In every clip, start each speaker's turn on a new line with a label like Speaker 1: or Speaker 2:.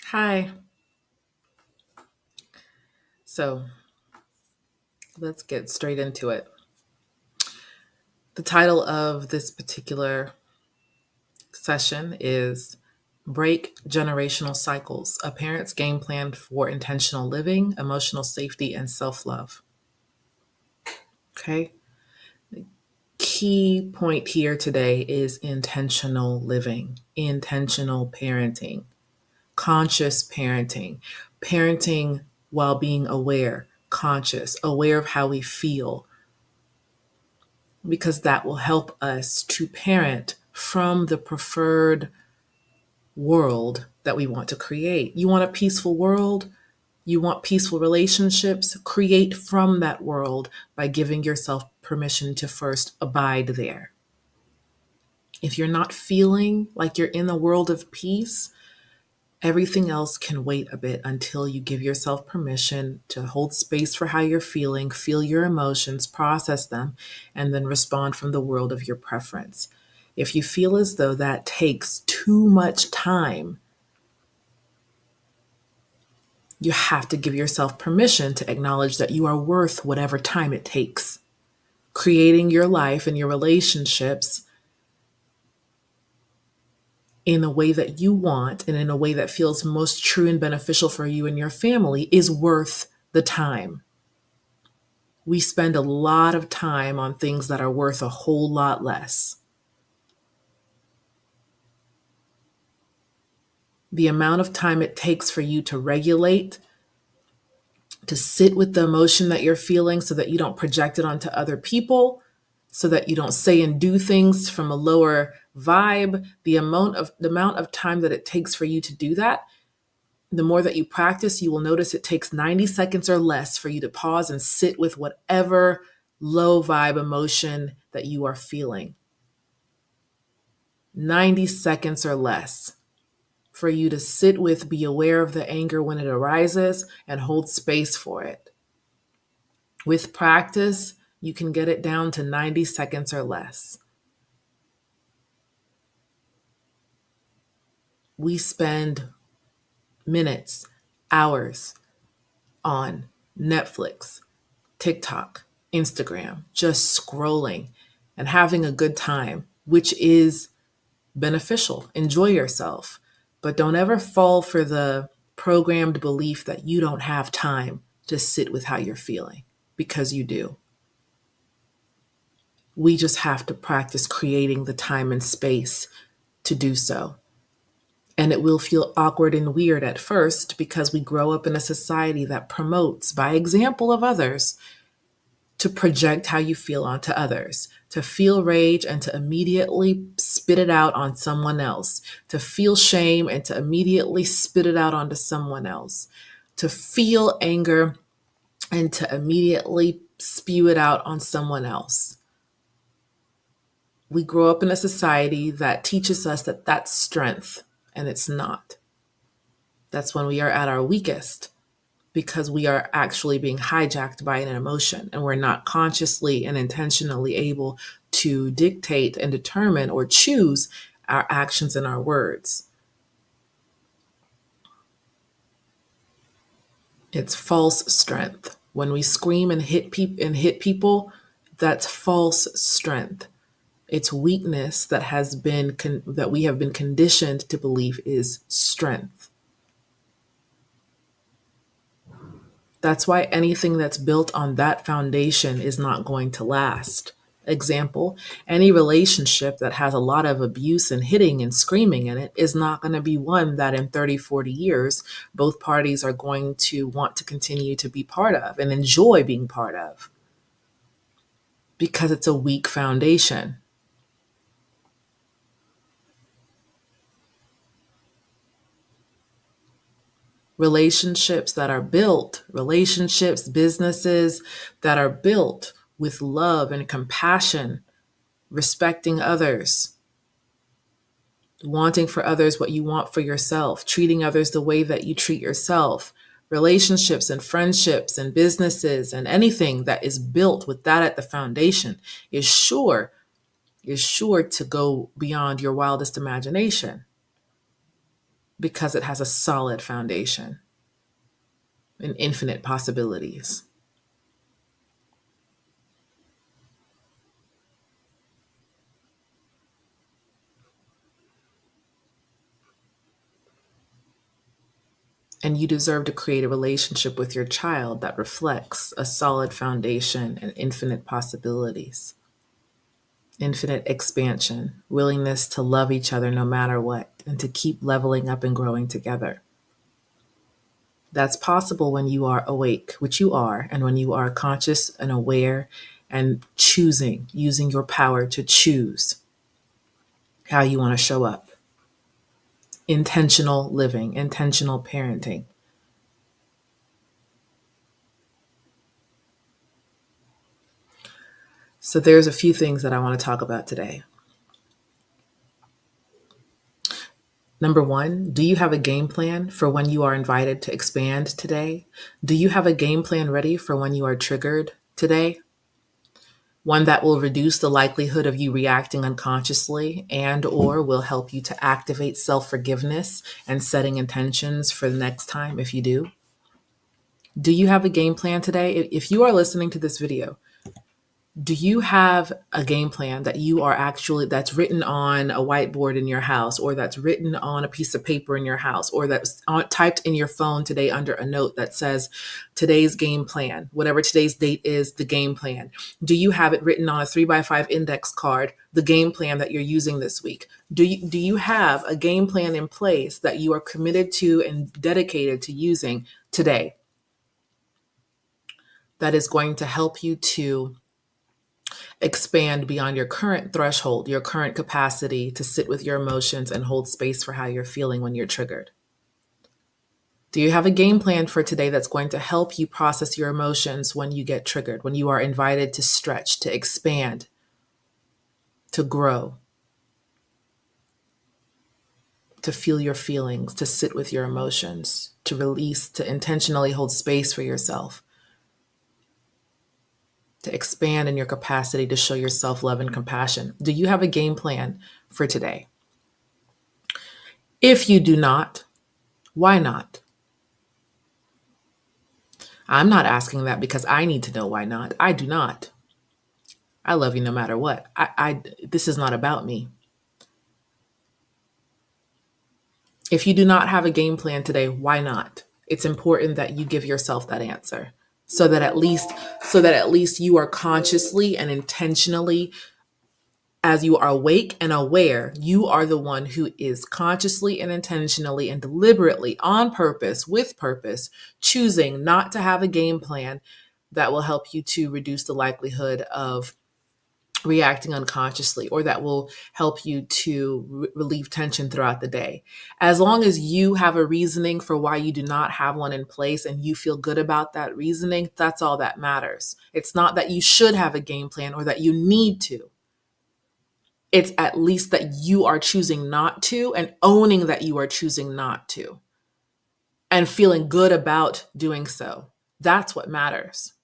Speaker 1: Hi. So let's get straight into it. The title of this particular session is Break Generational Cycles, a Parent's Game Plan for Intentional Living, Emotional Safety, and Self-Love. Okay. Key point here today is intentional living, intentional parenting, conscious parenting, parenting while being aware, conscious, aware of how we feel, because that will help us to parent from the preferred world that we want to create. You want a peaceful world? You want peaceful relationships? Create from that world by giving yourself permission to first abide there. If you're not feeling like you're in the world of peace, everything else can wait a bit until you give yourself permission to hold space for how you're feeling, feel your emotions, process them, and then respond from the world of your preference. If you feel as though that takes too much time, you have to give yourself permission to acknowledge that you are worth whatever time it takes. Creating your life and your relationships in a way that you want and in a way that feels most true and beneficial for you and your family is worth the time. We spend a lot of time on things that are worth a whole lot less. The amount of time it takes for you to regulate, to sit with the emotion that you're feeling so that you don't project it onto other people, so that you don't say and do things from a lower vibe, the amount of time that it takes for you to do that, the more that you practice, you will notice it takes 90 seconds or less for you to pause and sit with whatever low vibe emotion that you are feeling. 90 seconds or less for you to sit with, be aware of the anger when it arises, and hold space for it. With practice, you can get it down to 90 seconds or less. We spend minutes, hours on Netflix, TikTok, Instagram, just scrolling and having a good time, which is beneficial. Enjoy yourself, but don't ever fall for the programmed belief that you don't have time to sit with how you're feeling, because you do. We just have to practice creating the time and space to do so. And it will feel awkward and weird at first because we grow up in a society that promotes, by example of others, to project how you feel onto others, to feel rage and to immediately spit it out on someone else, to feel shame and to immediately spit it out onto someone else, to feel anger and to immediately spew it out on someone else. We grow up in a society that teaches us that that's strength, and it's not. That's when we are at our weakest, because we are actually being hijacked by an emotion and we're not consciously and intentionally able to dictate and determine or choose our actions and our words. It's false strength. When we scream and hit people, that's false strength. It's weakness that that we have been conditioned to believe is strength. That's why anything that's built on that foundation is not going to last. Example, any relationship that has a lot of abuse and hitting and screaming in it is not going to be one that in 30, 40 years, both parties are going to want to continue to be part of and enjoy being part of, because it's a weak foundation. Relationships, businesses that are built with love and compassion, respecting others, wanting for others what you want for yourself, treating others the way that you treat yourself, relationships and friendships and businesses and anything that is built with that at the foundation is sure is sure to go beyond your wildest imagination because it has a solid foundation and infinite possibilities. And you deserve to create a relationship with your child that reflects a solid foundation and infinite possibilities, infinite expansion, willingness to love each other no matter what, and to keep leveling up and growing together. That's possible when you are awake, which you are, and when you are conscious and aware and choosing, using your power to choose how you want to show up. Intentional living, intentional parenting. So there's a few things that I want to talk about today. Number one, do you have a game plan for when you are invited to expand today? Do you have a game plan ready for when you are triggered today? One that will reduce the likelihood of you reacting unconsciously and or will help you to activate self-forgiveness and setting intentions for the next time if you do. Do you have a game plan today? If you are listening to this video, do you have a game plan that you are actually, that's written on a whiteboard in your house, or that's written on a piece of paper in your house, or that's typed in your phone today under a note that says today's game plan, whatever today's date is, the game plan? Do you have it written on a 3x5 index card, the game plan that you're using this week? Do you have a game plan in place that you are committed to and dedicated to using today that is going to help you to expand beyond your current threshold, your current capacity to sit with your emotions and hold space for how you're feeling when you're triggered? Do you have a game plan for today that's going to help you process your emotions when you get triggered, when you are invited to stretch, to expand, to grow, to feel your feelings, to sit with your emotions, to release, to intentionally hold space for yourself, to expand in your capacity to show yourself love and compassion? Do you have a game plan for today? If you do not, why not? I'm not asking that because I need to know why not. I do not. I love you no matter what. This is not about me. If you do not have a game plan today, why not? It's important that you give yourself that answer so that at least you are consciously and intentionally, as you are awake and aware, you are the one who is consciously and intentionally and deliberately, on purpose, with purpose, choosing not to have a game plan that will help you to reduce the likelihood of reacting unconsciously, or that will help you to relieve tension throughout the day. As long as you have a reasoning for why you do not have one in place and you feel good about that reasoning, that's all that matters. It's not that you should have a game plan or that you need to. It's at least that you are choosing not to, and owning that you are choosing not to, and feeling good about doing so. That's what matters.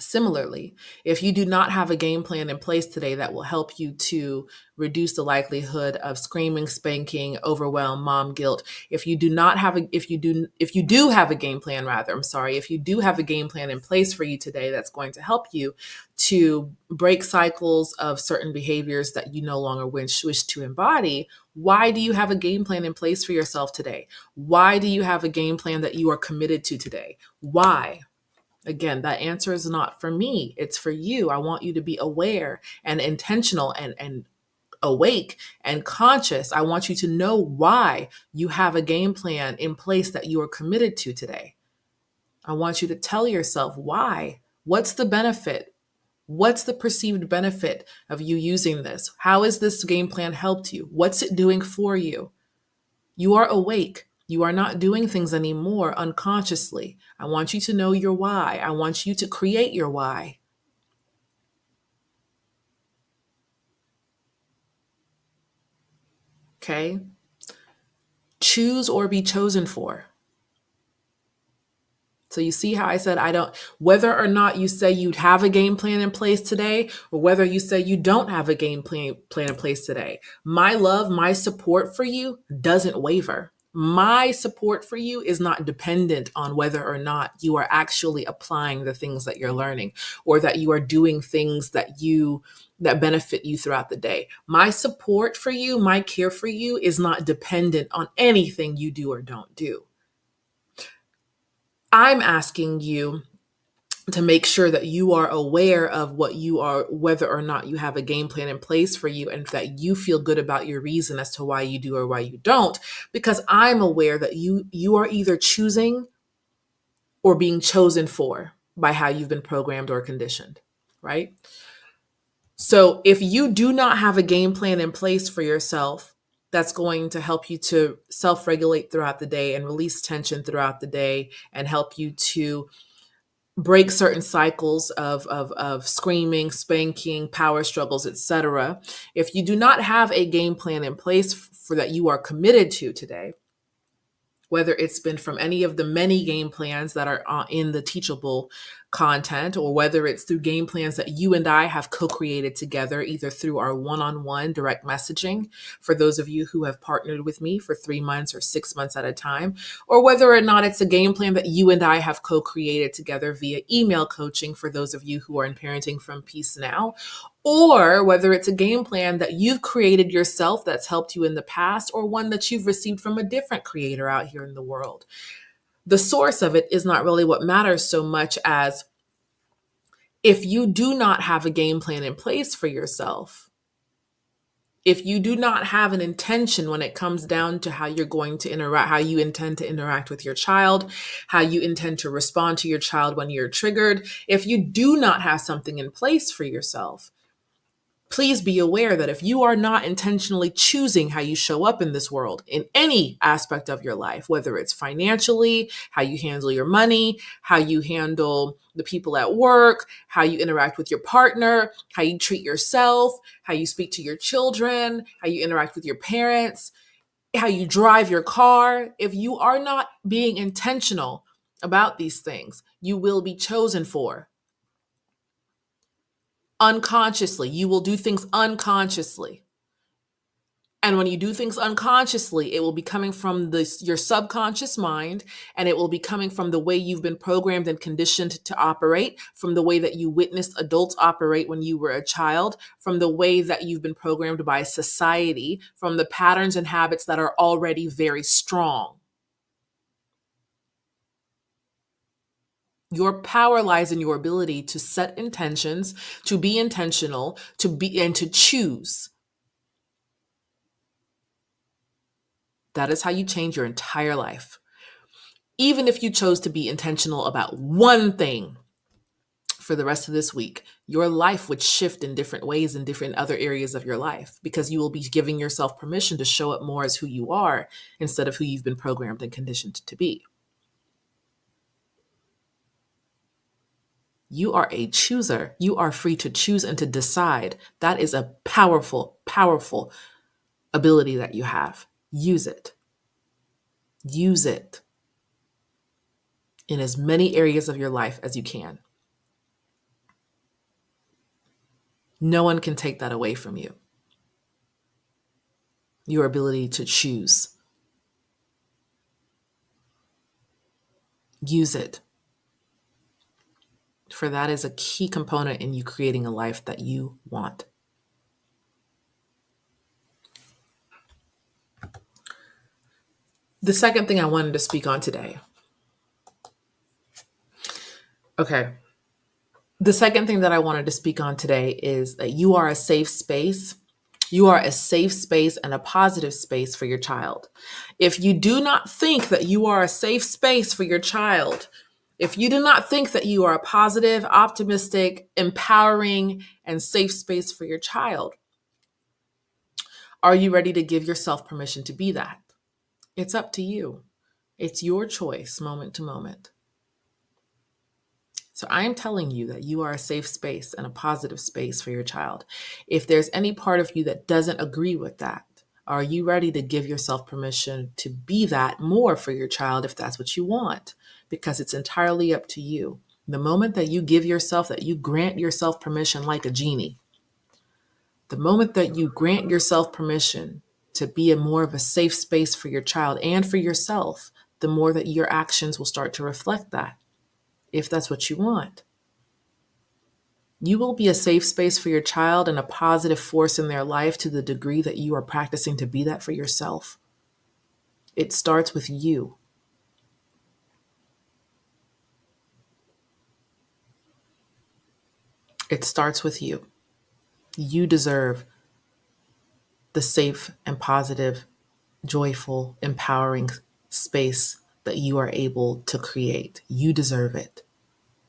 Speaker 1: Similarly, if you do not have a game plan in place today that will help you to reduce the likelihood of screaming, spanking, overwhelm, mom guilt, if you do not have a, if you do have a game plan, rather, I'm sorry, if you do have a game plan in place for you today that's going to help you to break cycles of certain behaviors that you no longer wish to embody, why do you have a game plan in place for yourself today? Why do you have a game plan that you are committed to today? Why? Again, that answer is not for me. It's for you. I want you to be aware and intentional and awake and conscious. I want you to know why you have a game plan in place that you are committed to today. I want you to tell yourself why. What's the benefit? What's the perceived benefit of you using this? How has this game plan helped you? What's it doing for you? You are awake. You are not doing things anymore unconsciously. I want you to know your why. I want you to create your why. Okay? Choose or be chosen for. So you see how I said whether or not you say you'd have a game plan in place today, or whether you say you don't have a game plan in place today, my love, my support for you doesn't waver. My support for you is not dependent on whether or not you are actually applying the things that you're learning, or that you are doing things that benefit you throughout the day. My support for you, my care for you is not dependent on anything you do or don't do. I'm asking you to make sure that you are aware of whether or not you have a game plan in place for you, and that you feel good about your reason as to why you do or why you don't, because I'm aware that you are either choosing or being chosen for by how you've been programmed or conditioned, right? So if you do not have a game plan in place for yourself that's going to help you to self-regulate throughout the day and release tension throughout the day and help you to break certain cycles of screaming, spanking, power struggles, etc. If you do not have a game plan in place for that you are committed to today, whether it's been from any of the many game plans that are in the teachable content, or whether it's through game plans that you and I have co-created together, either through our one-on-one direct messaging, for those of you who have partnered with me for 3 months or 6 months at a time, or whether or not it's a game plan that you and I have co-created together via email coaching for those of you who are in Parenting from Peace Now, or whether it's a game plan that you've created yourself that's helped you in the past, or one that you've received from a different creator out here in the world. The source of it is not really what matters so much as if you do not have a game plan in place for yourself, if you do not have an intention when it comes down to how you're going to interact, how you intend to interact with your child, how you intend to respond to your child when you're triggered, if you do not have something in place for yourself, please be aware that if you are not intentionally choosing how you show up in this world in any aspect of your life, whether it's financially, how you handle your money, how you handle the people at work, how you interact with your partner, how you treat yourself, how you speak to your children, how you interact with your parents, how you drive your car, if you are not being intentional about these things, you will be chosen for. Unconsciously, you will do things unconsciously. And when you do things unconsciously, it will be coming from your subconscious mind, and it will be coming from the way you've been programmed and conditioned to operate, from the way that you witnessed adults operate when you were a child, from the way that you've been programmed by society, from the patterns and habits that are already very strong. Your power lies in your ability to set intentions, to be intentional, and to choose. That is how you change your entire life. Even if you chose to be intentional about one thing for the rest of this week, your life would shift in different ways in different other areas of your life, because you will be giving yourself permission to show up more as who you are instead of who you've been programmed and conditioned to be. You are a chooser. You are free to choose and to decide. That is a powerful, powerful ability that you have. Use it. Use it in as many areas of your life as you can. No one can take that away from you. Your ability to choose. Use it. For that is a key component in you creating a life that you want. The second thing I wanted to speak on today. Okay. The second thing that I wanted to speak on today is that you are a safe space. You are a safe space and a positive space for your child. If you do not think that you are a safe space for your child, if you do not think that you are a positive, optimistic, empowering, and safe space for your child, are you ready to give yourself permission to be that? It's up to you. It's your choice moment to moment. So I am telling you that you are a safe space and a positive space for your child. If there's any part of you that doesn't agree with that, are you ready to give yourself permission to be that more for your child if that's what you want? because it's entirely up to you. The moment that you give yourself, that you grant yourself permission like a genie, the moment that you grant yourself permission to be a more of a safe space for your child and for yourself, the more that your actions will start to reflect that, if that's what you want. You will be a safe space for your child and a positive force in their life to the degree that you are practicing to be that for yourself. It starts with you. It starts with you. You deserve the safe and positive, joyful, empowering space that you are able to create. You deserve it.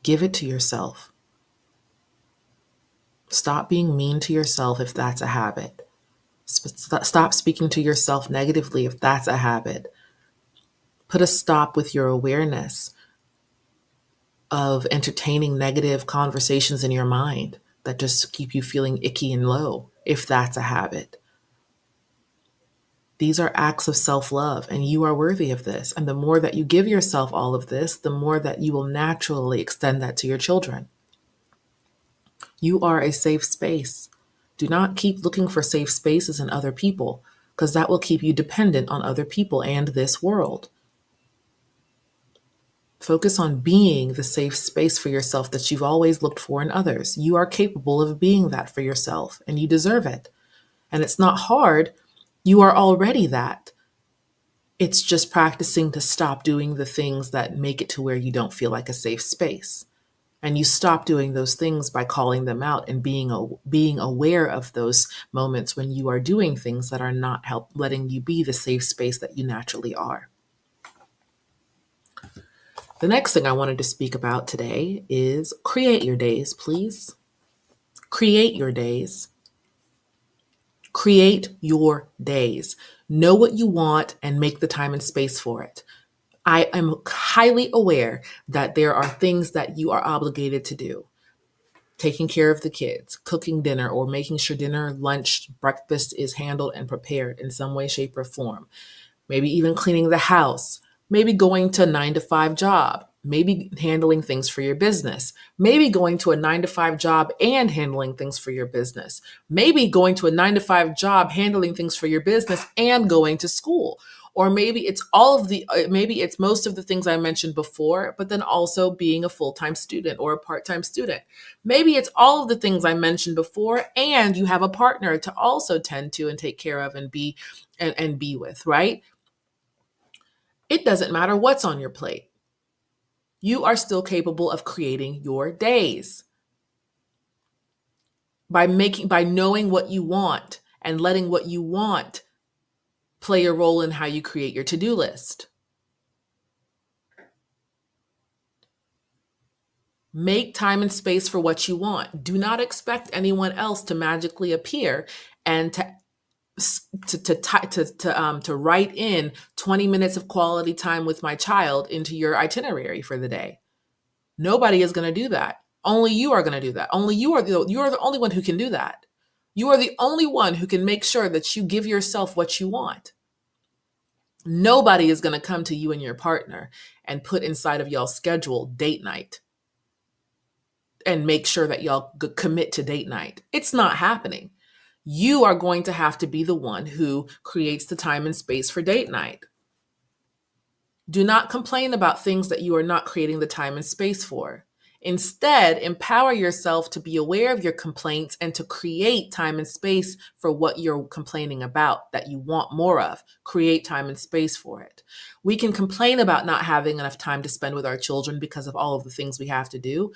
Speaker 1: Give it to yourself. Stop being mean to yourself if that's a habit. Stop speaking to yourself negatively if that's a habit. Put a stop with your awareness of entertaining negative conversations in your mind that just keep you feeling icky and low if that's a habit. These are acts of self-love, and you are worthy of this. And the more that you give yourself all of this, the more that you will naturally extend that to your children. You are a safe space. Do not keep looking for safe spaces in other people, because that will keep you dependent on other people and this world. Focus on being the safe space for yourself that you've always looked for in others. You are capable of being that for yourself, and you deserve it. And it's not hard. You are already that. It's just practicing to stop doing the things that make it to where you don't feel like a safe space. And you stop doing those things by calling them out and being aware of those moments when you are doing things that are not letting you be the safe space that you naturally are. The next thing I wanted to speak about today is create your days, please. Create your days. Create your days. Know what you want and make the time and space for it. I am highly aware that there are things that you are obligated to do. Taking care of the kids, cooking dinner, or making sure dinner, lunch, breakfast is handled and prepared in some way, shape, or form. Maybe even cleaning the house, maybe going to a 9-to-5 job, maybe handling things for your business, maybe going to a 9-to-5 job and handling things for your business, maybe going to a 9-to-5 job, handling things for your business and going to school. Or maybe it's maybe it's most of the things I mentioned before, but then also being a full-time student or a part-time student. Maybe it's all of the things I mentioned before, and you have a partner to also tend to and take care of and be with, right? It doesn't matter what's on your plate. You are still capable of creating your days by knowing what you want and letting what you want play a role in how you create your to-do list. Make time and space for what you want. Do not expect anyone else to magically appear and to write in 20 minutes of quality time with my child into your itinerary for the day. Nobody is going to do that. Only you are going to do that. Only you are the only one who can do that. You are the only one who can make sure that you give yourself what you want. Nobody is going to come to you and your partner and put inside of y'all's schedule date night and make sure that y'all commit to date night. It's not happening. You are going to have to be the one who creates the time and space for date night. Do not complain about things that you are not creating the time and space for. Instead, empower yourself to be aware of your complaints and to create time and space for what you're complaining about that you want more of. Create time and space for it. We can complain about not having enough time to spend with our children because of all of the things we have to do,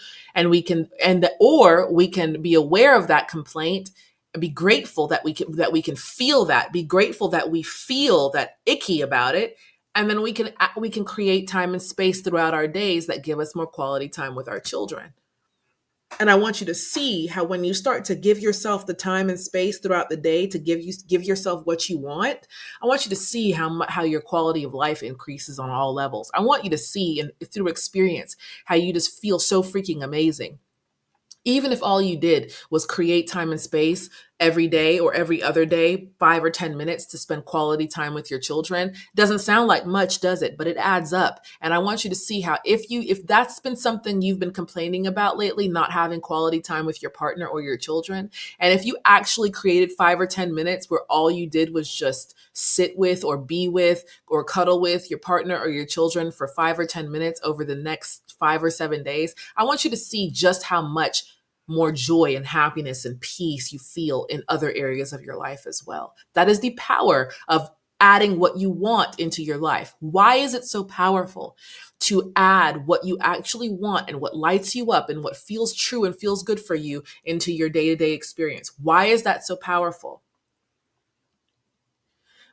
Speaker 1: or we can be aware of that complaint, be grateful that we can feel that, be grateful that we feel that icky about it. And then we can create time and space throughout our days that give us more quality time with our children. And I want you to see how when you start to give yourself the time and space throughout the day to give yourself what you want, I want you to see how your quality of life increases on all levels. I want you to see and through experience how you just feel so freaking amazing. Even if all you did was create time and space every day or every other day, 5 or 10 minutes to spend quality time with your children. Doesn't sound like much, does it? But it adds up. And I want you to see how if that's been something you've been complaining about lately, not having quality time with your partner or your children, and if you actually created 5 or 10 minutes where all you did was just sit with or be with or cuddle with your partner or your children for 5 or 10 minutes over the next 5 or 7 days, I want you to see just how much more joy and happiness and peace you feel in other areas of your life as well. That is the power of adding what you want into your life. Why is it so powerful to add what you actually want and what lights you up and what feels true and feels good for you into your day-to-day experience? Why is that so powerful?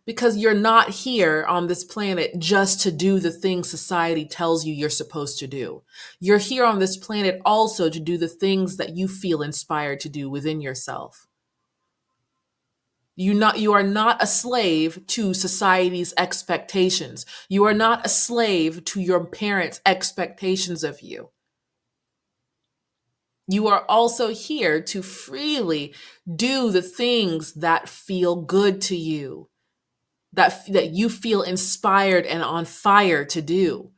Speaker 1: Because you're not here on this planet just to do the things society tells you you're supposed to do. You're here on this planet also to do the things that you feel inspired to do within yourself. You are not a slave to society's expectations. You are not a slave to your parents' expectations of you. You are also here to freely do the things that feel good to you, that you feel inspired and on fire to do.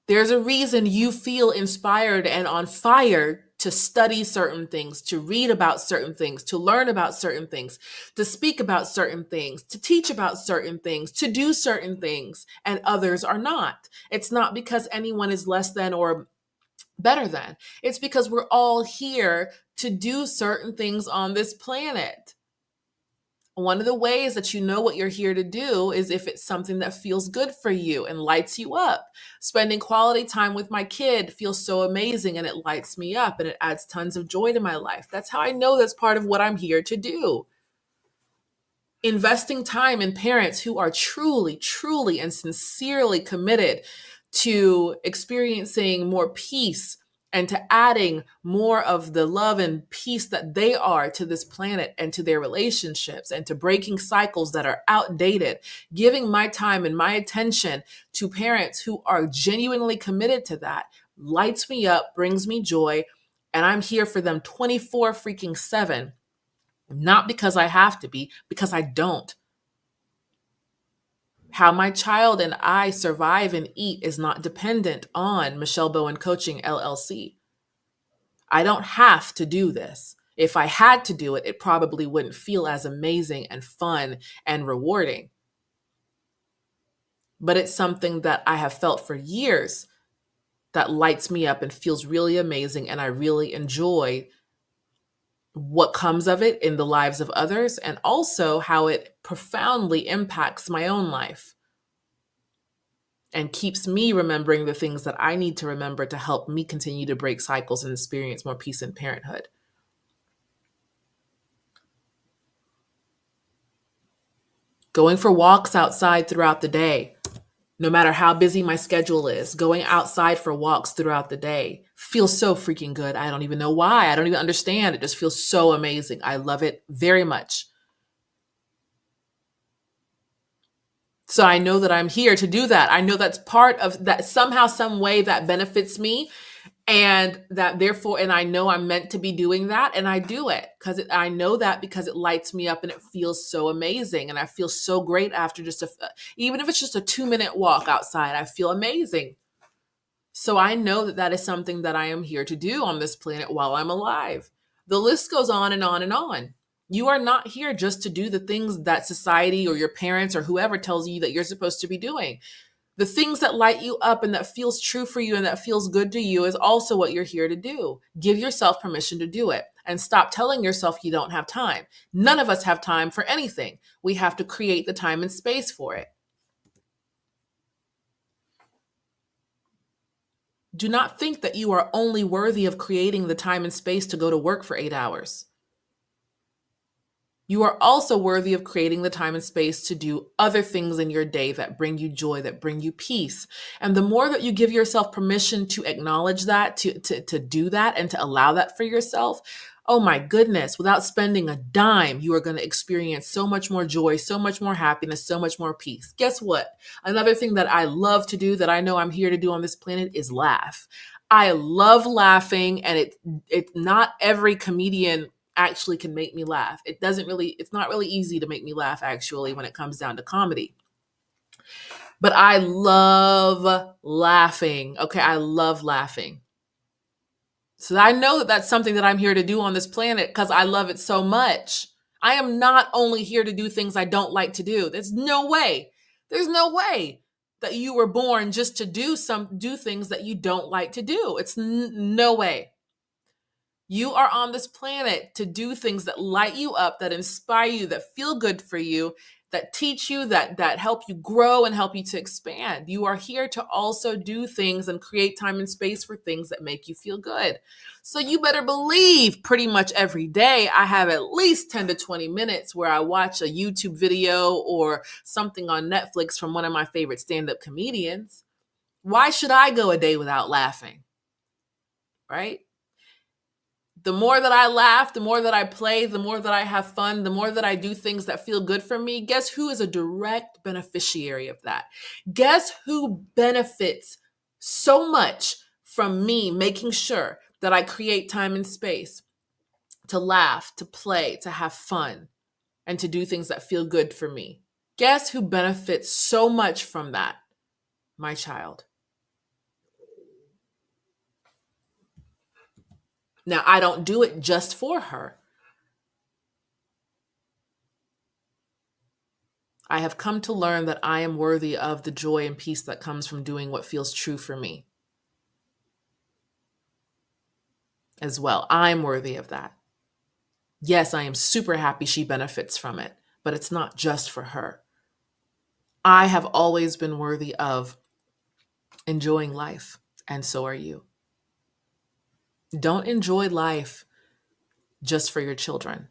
Speaker 1: There's a reason you feel inspired and on fire to study certain things, to read about certain things, to learn about certain things, to speak about certain things, to teach about certain things, to do certain things, and others are not. It's not because anyone is less than or better than. It's because we're all here to do certain things on this planet. One of the ways that you know what you're here to do is if it's something that feels good for you and lights you up. Spending quality time with my kid feels so amazing and it lights me up and it adds tons of joy to my life. That's how I know that's part of what I'm here to do. Investing time in parents who are truly, truly, and sincerely committed to experiencing more peace and to adding more of the love and peace that they are to this planet and to their relationships and to breaking cycles that are outdated, giving my time and my attention to parents who are genuinely committed to that lights me up, brings me joy, and I'm here for them 24 freaking 7. Not because I have to be, because I don't. How my child and I survive and eat is not dependent on Michelle Bowen Coaching LLC. I don't have to do this. If I had to do it, it probably wouldn't feel as amazing and fun and rewarding. But it's something that I have felt for years that lights me up and feels really amazing, and I really enjoy what comes of it in the lives of others, and also how it profoundly impacts my own life and keeps me remembering the things that I need to remember to help me continue to break cycles and experience more peace in parenthood. Going for walks outside throughout the day, no matter how busy my schedule is, going outside for walks throughout the day feels so freaking good. I don't even know why. I don't even understand. It just feels so amazing. I love it very much. So I know that I'm here to do that. I know that's part of that, somehow, some way that benefits me, and that therefore, and I know I'm meant to be doing that, and I do it because I know that because it lights me up and it feels so amazing, and I feel so great after even if it's just a 2-minute walk outside, I feel amazing. So I know that that is something that I am here to do on this planet while I'm alive. The list goes on and on and on. You are not here just to do the things that society or your parents or whoever tells you that you're supposed to be doing. The things that light you up and that feels true for you and that feels good to you is also what you're here to do. Give yourself permission to do it and stop telling yourself you don't have time. None of us have time for anything. We have to create the time and space for it. Do not think that you are only worthy of creating the time and space to go to work for 8 hours. You are also worthy of creating the time and space to do other things in your day that bring you joy, that bring you peace. And the more that you give yourself permission to acknowledge that, to do that, and to allow that for yourself, oh my goodness, without spending a dime, you are going to experience so much more joy, so much more happiness, so much more peace. Guess what? Another thing that I love to do, that I know I'm here to do on this planet, is laugh. I love laughing, and it's not every comedian actually can make me laugh. It's not really easy to make me laugh actually when it comes down to comedy. But I love laughing. Okay, I love laughing. So I know that that's something that I'm here to do on this planet because I love it so much. I am not only here to do things I don't like to do. There's no way. There's no way that you were born just to do things that you don't like to do. It's no way. You are on this planet to do things that light you up, that inspire you, that feel good for you, that teach you, that help you grow and help you to expand. You are here to also do things and create time and space for things that make you feel good. So you better believe pretty much every day I have at least 10 to 20 minutes where I watch a YouTube video or something on Netflix from one of my favorite stand-up comedians. Why should I go a day without laughing? Right? The more that I laugh, the more that I play, the more that I have fun, the more that I do things that feel good for me, guess who is a direct beneficiary of that? Guess who benefits so much from me making sure that I create time and space to laugh, to play, to have fun, and to do things that feel good for me? Guess who benefits so much from that? My child. Now, I don't do it just for her. I have come to learn that I am worthy of the joy and peace that comes from doing what feels true for me as well. I'm worthy of that. Yes, I am super happy she benefits from it, but it's not just for her. I have always been worthy of enjoying life, and so are you. Don't enjoy life just for your children.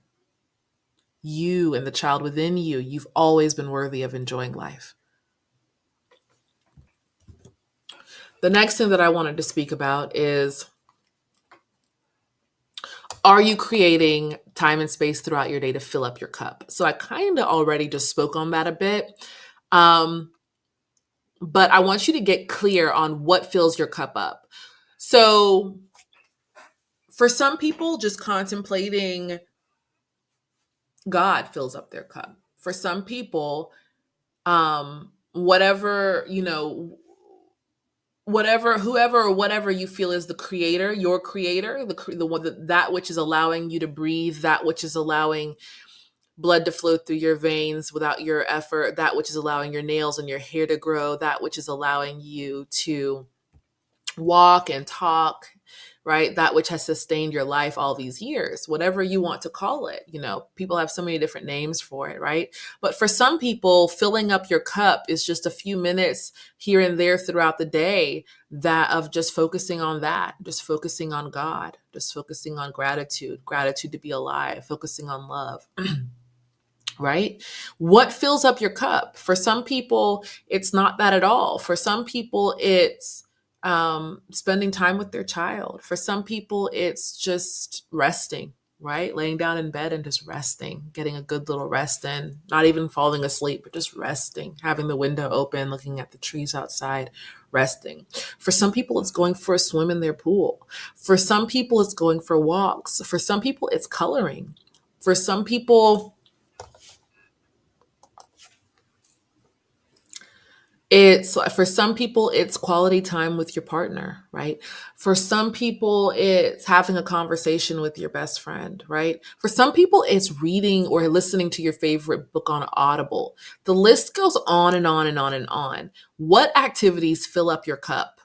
Speaker 1: You and the child within you, you've always been worthy of enjoying life. The next thing that I wanted to speak about is, are you creating time and space throughout your day to fill up your cup? So I kind of already just spoke on that a bit. But I want you to get clear on what fills your cup up. So for some people, just contemplating God fills up their cup. For some people, whatever, whoever or whatever you feel is the creator, your creator, the one that which is allowing you to breathe, that which is allowing blood to flow through your veins without your effort, that which is allowing your nails and your hair to grow, that which is allowing you to walk and talk, right? That which has sustained your life all these years, whatever you want to call it. People have so many different names for it, right? But for some people, filling up your cup is just a few minutes here and there throughout the day that of just focusing on that, just focusing on God, just focusing on gratitude to be alive, focusing on love. Right? What fills up your cup? For some people, it's not that at all. For some people, it's spending time with their child. For some people, it's just resting, right? Laying down in bed and just resting, getting a good little rest in, not even falling asleep, but just resting, having the window open, looking at the trees outside, resting. For some people, it's going for a swim in their pool. For some people, it's going for walks. For some people, it's coloring. For some people, it's quality time with your partner, right? For some people, it's having a conversation with your best friend, right? For some people, it's reading or listening to your favorite book on Audible. The list goes on and on and on and on. What activities fill up your cup?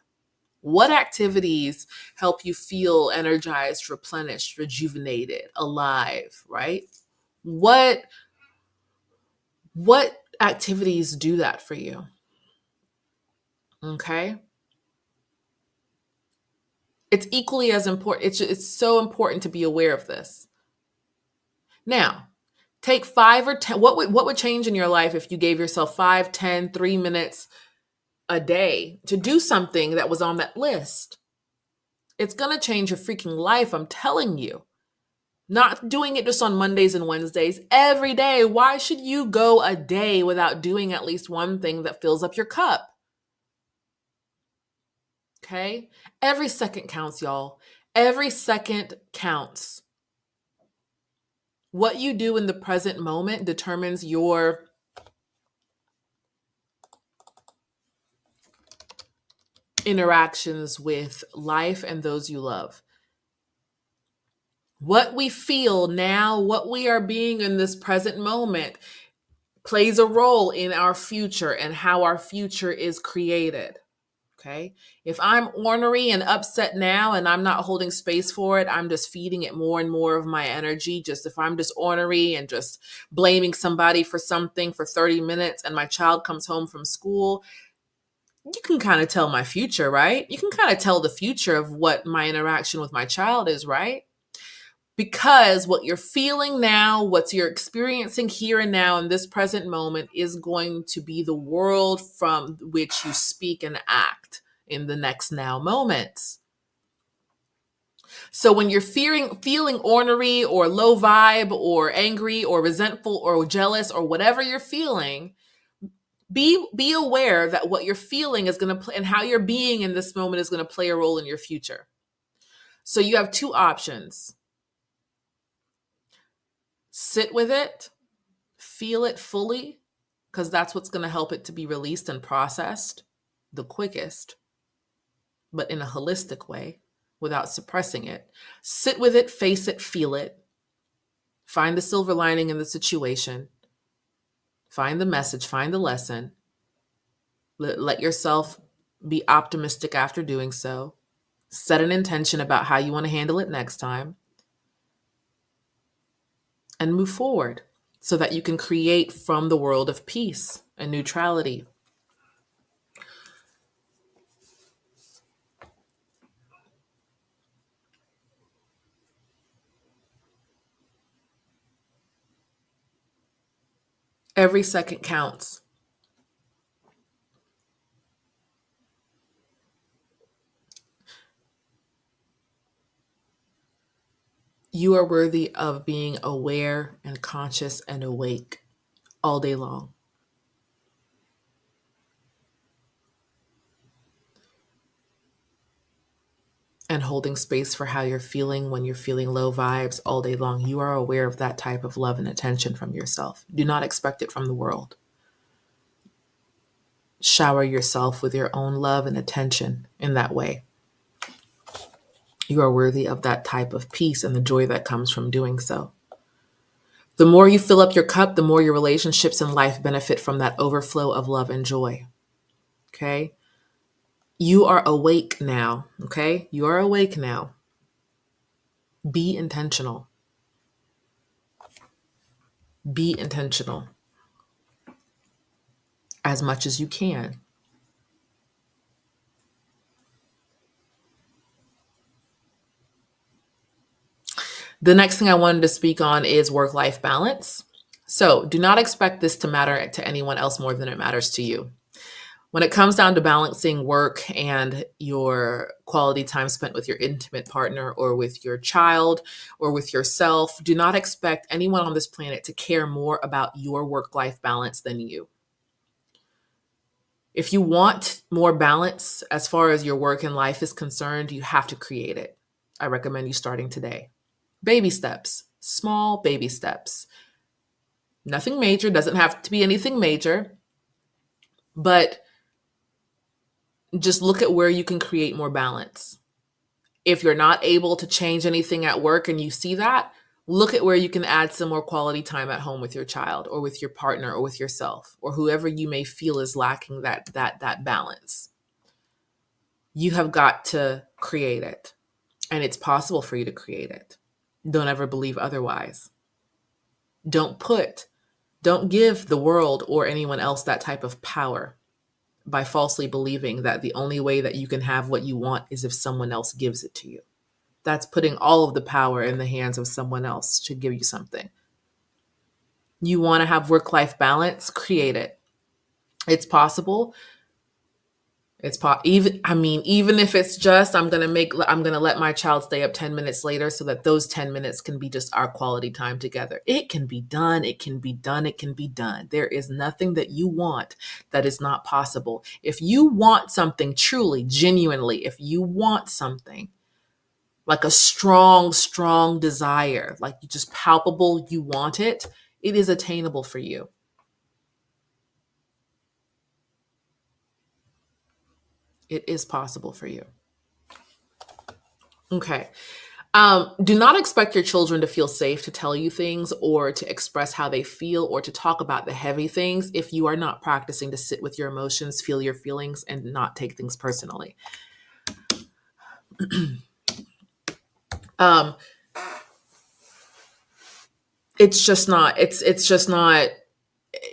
Speaker 1: What activities help you feel energized, replenished, rejuvenated, alive, right? What activities do that for you? Okay? It's equally as important. It's so important to be aware of this. Now, take 5 or 10. What would change in your life if you gave yourself 5, 10, 3 minutes a day to do something that was on that list? It's going to change your freaking life, I'm telling you. Not doing it just on Mondays and Wednesdays, every day. Why should you go a day without doing at least one thing that fills up your cup? Okay? Every second counts, y'all. Every second counts. What you do in the present moment determines your interactions with life and those you love. What we feel now, what we are being in this present moment, plays a role in our future and how our future is created. Okay. If I'm ornery and upset now and I'm not holding space for it, I'm just feeding it more and more of my energy. Just if I'm just ornery and just blaming somebody for something for 30 minutes and my child comes home from school, you can kind of tell my future, right? You can kind of tell the future of what my interaction with my child is, right? Because what you're feeling now, what you're experiencing here and now in this present moment is going to be the world from which you speak and act in the next now moments. So when you're feeling ornery or low vibe or angry or resentful or jealous or whatever you're feeling, be aware that what you're feeling is going to play and how you're being in this moment is going to play a role in your future. So you have two options. Sit with it, feel it fully, because that's what's going to help it to be released and processed the quickest, but in a holistic way without suppressing it. Sit with it, face it, feel it. Find the silver lining in the situation. Find the message, find the lesson. Let yourself be optimistic after doing so. Set an intention about how you want to handle it next time. And move forward so that you can create from the world of peace and neutrality. Every second counts. You are worthy of being aware and conscious and awake all day long. And holding space for how you're feeling when you're feeling low vibes all day long. You are aware of that type of love and attention from yourself. Do not expect it from the world. Shower yourself with your own love and attention in that way. You are worthy of that type of peace and the joy that comes from doing so. The more you fill up your cup, the more your relationships and life benefit from that overflow of love and joy. Okay? You are awake now. Okay? You are awake now. Be intentional. Be intentional as much as you can. The next thing I wanted to speak on is work-life balance. So do not expect this to matter to anyone else more than it matters to you. When it comes down to balancing work and your quality time spent with your intimate partner or with your child or with yourself, do not expect anyone on this planet to care more about your work-life balance than you. If you want more balance as far as your work and life is concerned, you have to create it. I recommend you starting today. Baby steps, small baby steps. Nothing major, doesn't have to be anything major, but just look at where you can create more balance. If you're not able to change anything at work and you see that, look at where you can add some more quality time at home with your child or with your partner or with yourself or whoever you may feel is lacking that balance. You have got to create it, and it's possible for you to create it. Don't ever believe otherwise. Don't give the world or anyone else that type of power by falsely believing that the only way that you can have what you want is if someone else gives it to you. That's putting all of the power in the hands of someone else to give you something. You want to have work-life balance? Create it. It's possible. Even if it's just I'm going to let my child stay up 10 minutes later so that those 10 minutes can be just our quality time together. It can be done. It can be done. It can be done. There is nothing that you want that is not possible. If you want something truly, genuinely, if you want something, like a strong, strong desire, like you just palpable, you want it, it is attainable for you. It is possible for you. Okay. Do not expect your children to feel safe to tell you things or to express how they feel or to talk about the heavy things if you are not practicing to sit with your emotions, feel your feelings, and not take things personally. Um, it's just not, it's just not,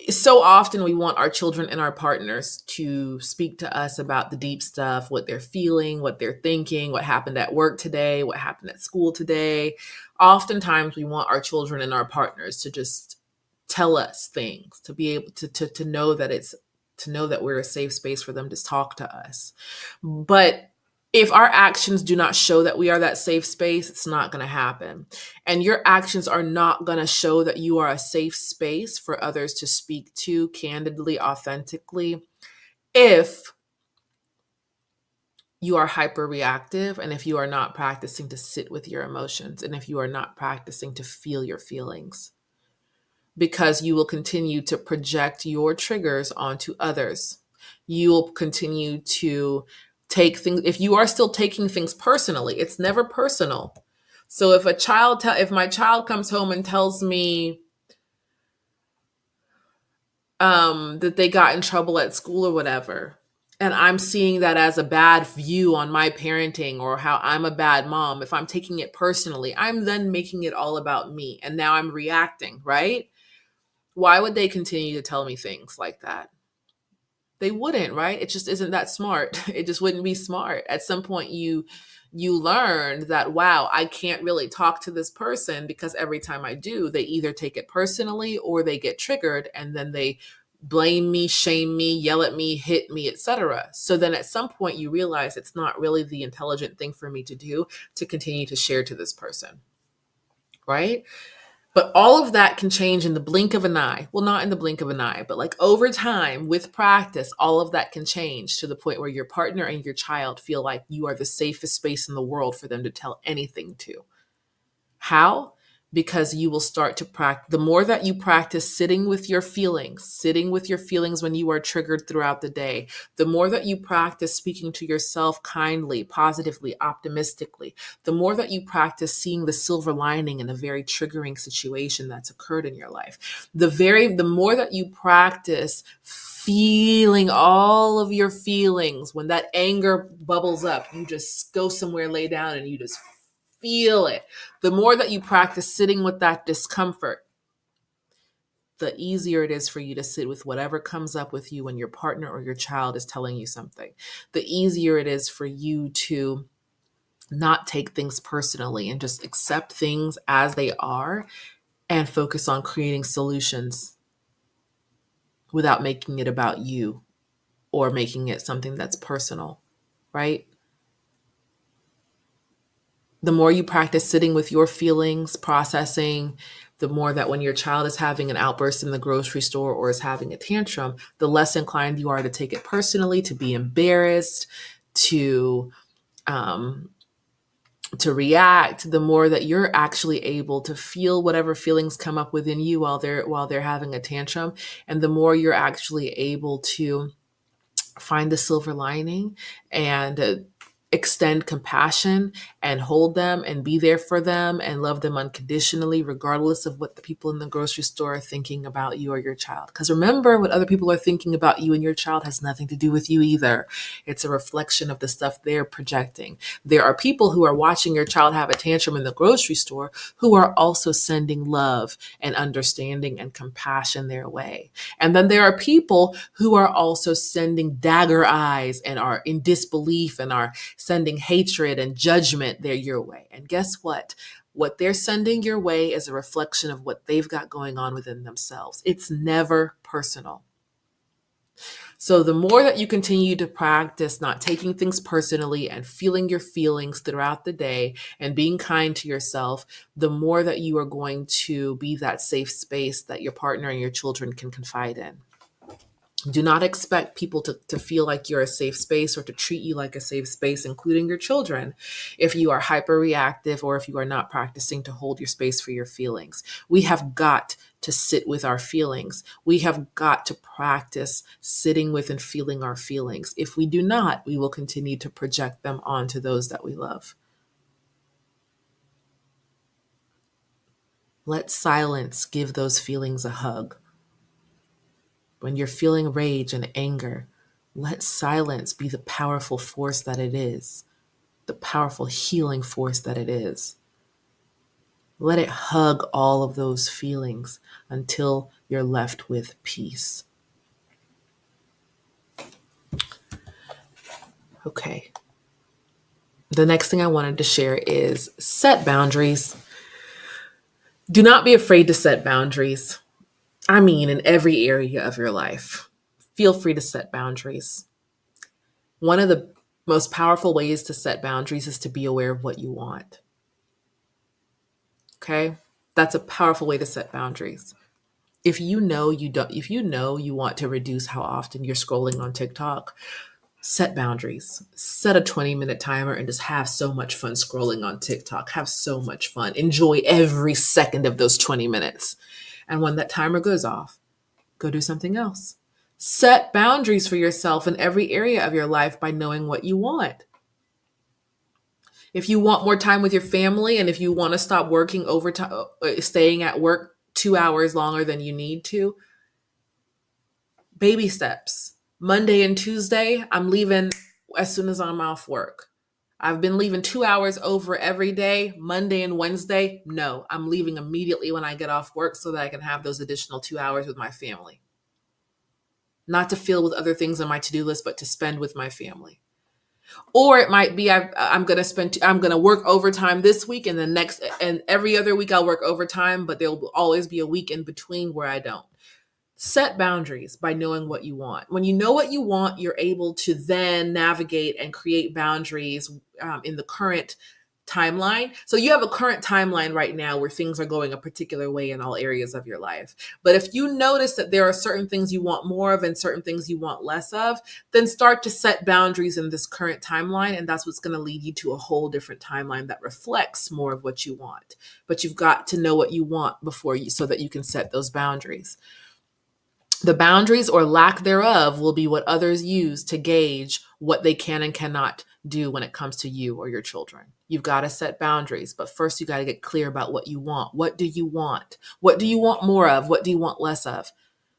Speaker 1: so often we want our children and our partners to speak to us about the deep stuff, what they're feeling, what they're thinking, what happened at work today, what happened at school today. Oftentimes we want our children and our partners to just tell us things, to be able to know that to know that we're a safe space for them to talk to us. But if our actions do not show that we are that safe space, it's not going to happen. And your actions are not going to show that you are a safe space for others to speak to candidly, authentically, if you are hyper reactive and if you are not practicing to sit with your emotions and if you are not practicing to feel your feelings, because you will continue to project your triggers onto others. You will continue to take things, if you are still taking things personally, it's never personal. So if if my child comes home and tells me that they got in trouble at school or whatever, and I'm seeing that as a bad view on my parenting or how I'm a bad mom, if I'm taking it personally, I'm then making it all about me. And now I'm reacting, right? Why would they continue to tell me things like that? They wouldn't, right? It just isn't that smart. It just wouldn't be smart. At some point you learned that, wow, I can't really talk to this person because every time I do, they either take it personally or they get triggered and then they blame me, shame me, yell at me, hit me, etc. So then at some point you realize it's not really the intelligent thing for me to do to continue to share to this person, right? But all of that can change in the blink of an eye. Well, not in the blink of an eye, but like over time with practice, all of that can change to the point where your partner and your child feel like you are the safest space in the world for them to tell anything to. How? Because you will start to practice. The more that you practice sitting with your feelings when you are triggered throughout the day, the more that you practice speaking to yourself kindly, positively, optimistically, the more that you practice seeing the silver lining in a very triggering situation that's occurred in your life, the more that you practice feeling all of your feelings, when that anger bubbles up, you just go somewhere, lay down, and you just feel it. The more that you practice sitting with that discomfort, the easier it is for you to sit with whatever comes up with you when your partner or your child is telling you something. The easier it is for you to not take things personally and just accept things as they are and focus on creating solutions without making it about you or making it something that's personal, right? The more you practice sitting with your feelings, processing, the more that when your child is having an outburst in the grocery store or is having a tantrum, the less inclined you are to take it personally, to be embarrassed, to um, to react. The more that you're actually able to feel whatever feelings come up within you while they're having a tantrum, and the more you're actually able to find the silver lining and extend compassion and hold them and be there for them and love them unconditionally, regardless of what the people in the grocery store are thinking about you or your child. Because remember, what other people are thinking about you and your child has nothing to do with you either. It's a reflection of the stuff they're projecting. There are people who are watching your child have a tantrum in the grocery store who are also sending love and understanding and compassion their way. And then there are people who are also sending dagger eyes and are in disbelief and are sending hatred and judgment your way. And guess what? What they're sending your way is a reflection of what they've got going on within themselves. It's never personal. So the more that you continue to practice not taking things personally and feeling your feelings throughout the day and being kind to yourself, the more that you are going to be that safe space that your partner and your children can confide in. Do not expect people to feel like you're a safe space or to treat you like a safe space, including your children, if you are hyper reactive or if you are not practicing to hold your space for your feelings. We have got to sit with our feelings. We have got to practice sitting with and feeling our feelings. If we do not, we will continue to project them onto those that we love. Let silence give those feelings a hug. When you're feeling rage and anger, let silence be the powerful force that it is, the powerful healing force that it is. Let it hug all of those feelings until you're left with peace. Okay. The next thing I wanted to share is set boundaries. Do not be afraid to set boundaries. I mean, in every area of your life, feel free to set boundaries. One of the most powerful ways to set boundaries is to be aware of what you want. Okay? That's a powerful way to set boundaries. If you know you want to reduce how often you're scrolling on TikTok, set boundaries. Set a 20-minute timer and just have so much fun scrolling on TikTok. Have so much fun. Enjoy every second of those 20 minutes. And when that timer goes off, go do something else. Set boundaries for yourself in every area of your life by knowing what you want. If you want more time with your family and if you want to stop working overtime, staying at work 2 hours longer than you need to, baby steps. Monday and Tuesday, I'm leaving as soon as I'm off work. I've been leaving 2 hours over every day. Monday and Wednesday, no, I'm leaving immediately when I get off work so that I can have those additional 2 hours with my family. Not to fill with other things on my to-do list, but to spend with my family. Or it might be I'm going to work overtime this week and the next, and every other week I'll work overtime, but there'll always be a week in between where I don't. Set boundaries by knowing what you want. When you know what you want, you're able to then navigate and create boundaries in the current timeline. So you have a current timeline right now where things are going a particular way in all areas of your life. But if you notice that there are certain things you want more of and certain things you want less of, then start to set boundaries in this current timeline. And that's what's going to lead you to a whole different timeline that reflects more of what you want. But you've got to know what you want so that you can set those boundaries. The boundaries or lack thereof will be what others use to gauge what they can and cannot do when it comes to you or your children. You've got to set boundaries, but first you got to get clear about what you want. What do you want? What do you want more of? What do you want less of?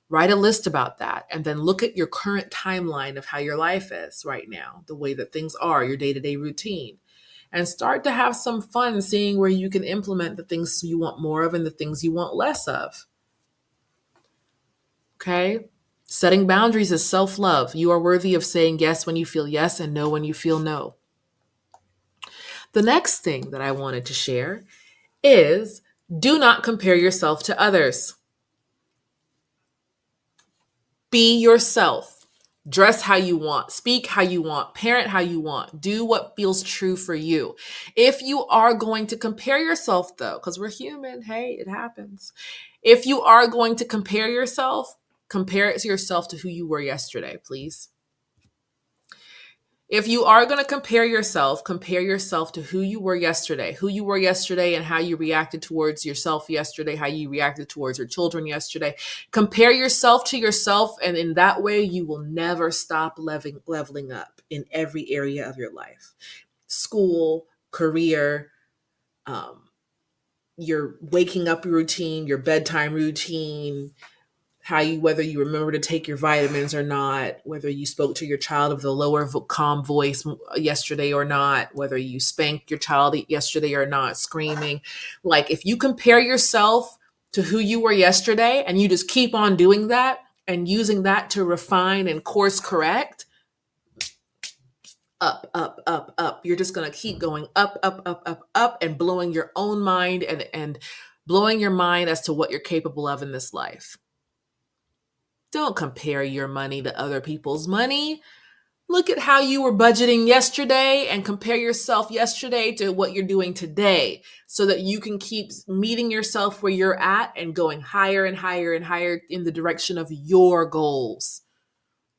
Speaker 1: Write a list about that and then look at your current timeline of how your life is right now, the way that things are, your day-to-day routine, and start to have some fun seeing where you can implement the things you want more of and the things you want less of. Okay? Setting boundaries is self-love. You are worthy of saying yes when you feel yes and no when you feel no. The next thing that I wanted to share is do not compare yourself to others. Be yourself. Dress how you want, speak how you want, parent how you want, do what feels true for you. If you are going to compare yourself, though, because we're human, hey, it happens. If you are going to compare yourself, compare it to yourself to who you were yesterday, please. If you are going to compare yourself to who you were yesterday and how you reacted towards yourself yesterday, how you reacted towards your children yesterday. Compare yourself to yourself, and in that way, you will never stop leveling up in every area of your life. School, career, your waking up routine, your bedtime routine, whether you remember to take your vitamins or not, whether you spoke to your child with a lower calm voice yesterday or not, whether you spanked your child yesterday or not, screaming. Like if you compare yourself to who you were yesterday and you just keep on doing that and using that to refine and course correct, up, up, up, up. You're just going to keep going up, up, up, up, up, and blowing your own mind and blowing your mind as to what you're capable of in this life. Don't compare your money to other people's money. Look at how you were budgeting yesterday and compare yourself yesterday to what you're doing today so that you can keep meeting yourself where you're at and going higher and higher and higher in the direction of your goals.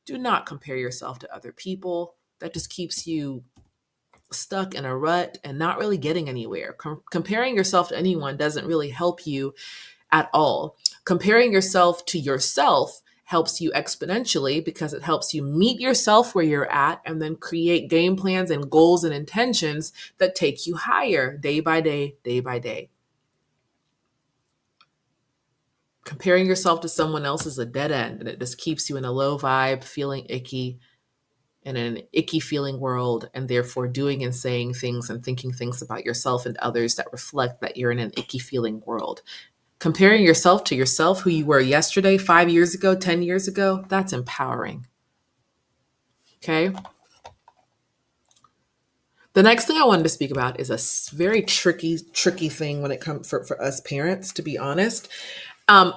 Speaker 1: Do not compare yourself to other people. That just keeps you stuck in a rut and not really getting anywhere. Comparing yourself to anyone doesn't really help you at all. Comparing yourself to yourself helps you exponentially because it helps you meet yourself where you're at and then create game plans and goals and intentions that take you higher day by day, day by day. Comparing yourself to someone else is a dead end, and it just keeps you in a low vibe, feeling icky, in an icky feeling world, and therefore doing and saying things and thinking things about yourself and others that reflect that you're in an icky feeling world. Comparing yourself to yourself, who you were yesterday, 5 years ago, 10 years ago, that's empowering. Okay. The next thing I wanted to speak about is a very tricky thing when it comes for us parents, to be honest. Um,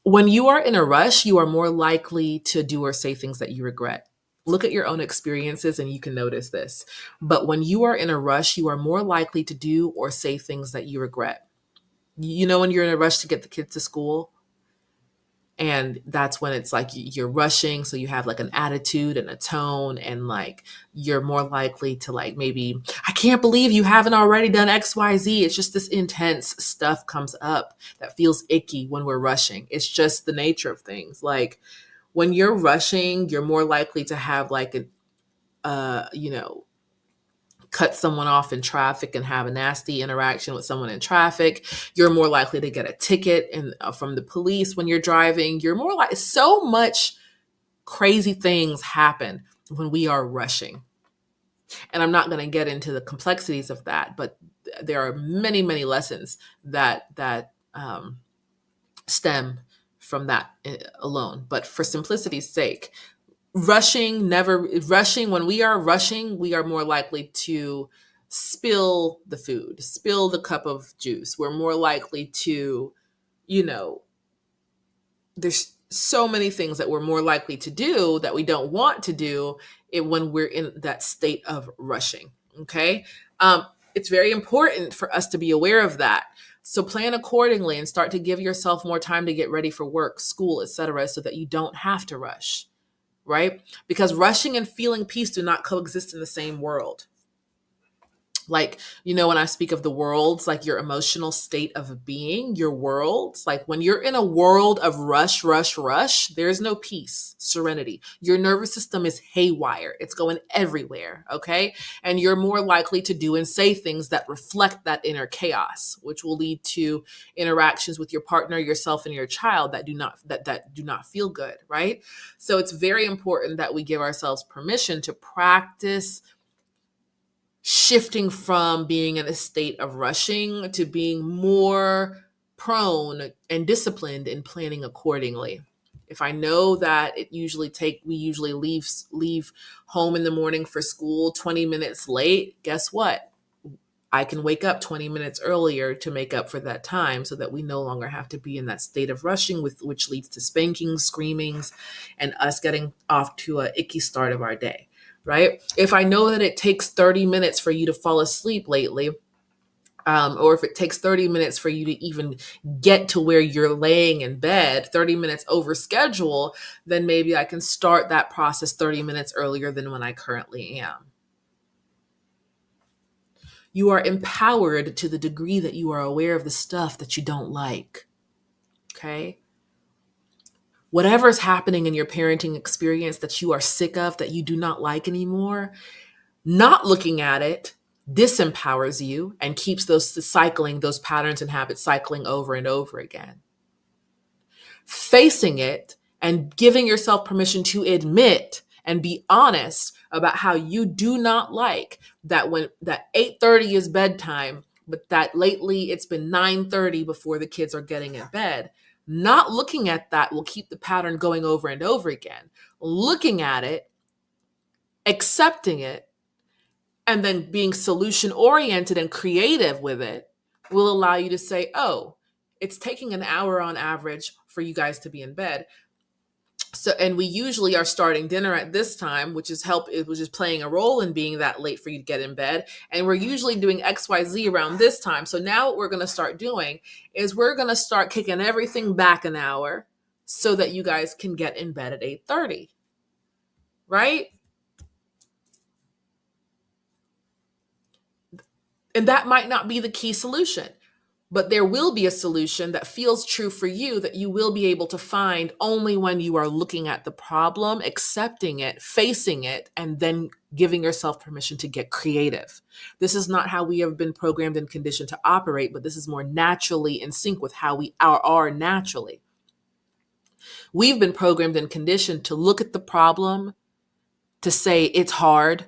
Speaker 1: when you are in a rush, you are more likely to do or say things that you regret. Look at your own experiences and you can notice this. But when you are in a rush, you are more likely to do or say things that you regret. You know, when you're in a rush to get the kids to school, and that's when it's like you're rushing, so you have like an attitude and a tone, and like you're more likely to like, maybe, I can't believe you haven't already done XYZ. It's just this intense stuff comes up that feels icky when we're rushing. It's just the nature of things. Like when you're rushing, you're more likely to have like an cut someone off in traffic and have a nasty interaction with someone in traffic. You're more likely to get a ticket from the police when you're driving. You're more like, so much crazy things happen when we are rushing. And I'm not going to get into the complexities of that, but there are many, many lessons that stem from that alone. But for simplicity's sake, when we are rushing, we are more likely to spill the food, spill the cup of juice. We're more likely to, you know, there's so many things that we're more likely to do that we don't want to do when we're in that state of rushing. Okay. It's very important for us to be aware of that. So plan accordingly and start to give yourself more time to get ready for work, school, etc., so that you don't have to rush. Right? Because rushing and feeling peace do not coexist in the same world. Like, when I speak of the worlds, like your emotional state of being, your worlds, like when you're in a world of rush, rush, rush, there's no peace, serenity. Your nervous system is haywire. It's going everywhere. Okay. And you're more likely to do and say things that reflect that inner chaos, which will lead to interactions with your partner, yourself, and your child that do not feel good. Right. So it's very important that we give ourselves permission to practice shifting from being in a state of rushing to being more prone and disciplined in planning accordingly. If I know that we usually leave home in the morning for school 20 minutes late, guess what? I can wake up 20 minutes earlier to make up for that time so that we no longer have to be in that state of rushing, which leads to spankings, screamings, and us getting off to a icky start of our day. Right? If I know that it takes 30 minutes for you to fall asleep lately, or if it takes 30 minutes for you to even get to where you're laying in bed, 30 minutes over schedule, then maybe I can start that process 30 minutes earlier than when I currently am. You are empowered to the degree that you are aware of the stuff that you don't like. Okay? Whatever's happening in your parenting experience that you are sick of, that you do not like anymore, not looking at it disempowers you and keeps those patterns and habits cycling over and over again. Facing it and giving yourself permission to admit and be honest about how you do not like that when that 8:30 is bedtime, but that lately it's been 9:30 before the kids are getting in bed. Not looking at that will keep the pattern going over and over again. Looking at it, accepting it, and then being solution oriented and creative with it will allow you to say, oh, it's taking an hour on average for you guys to be in bed. So, and we usually are starting dinner at this time, which is playing a role in being that late for you to get in bed. And we're usually doing XYZ around this time. So now what we're going to start doing is we're going to start kicking everything back an hour so that you guys can get in bed at 8:30. right? And that might not be the key solution, but there will be a solution that feels true for you that you will be able to find only when you are looking at the problem, accepting it, facing it, and then giving yourself permission to get creative. This is not how we have been programmed and conditioned to operate, but this is more naturally in sync with how we are naturally. We've been programmed and conditioned to look at the problem, to say it's hard,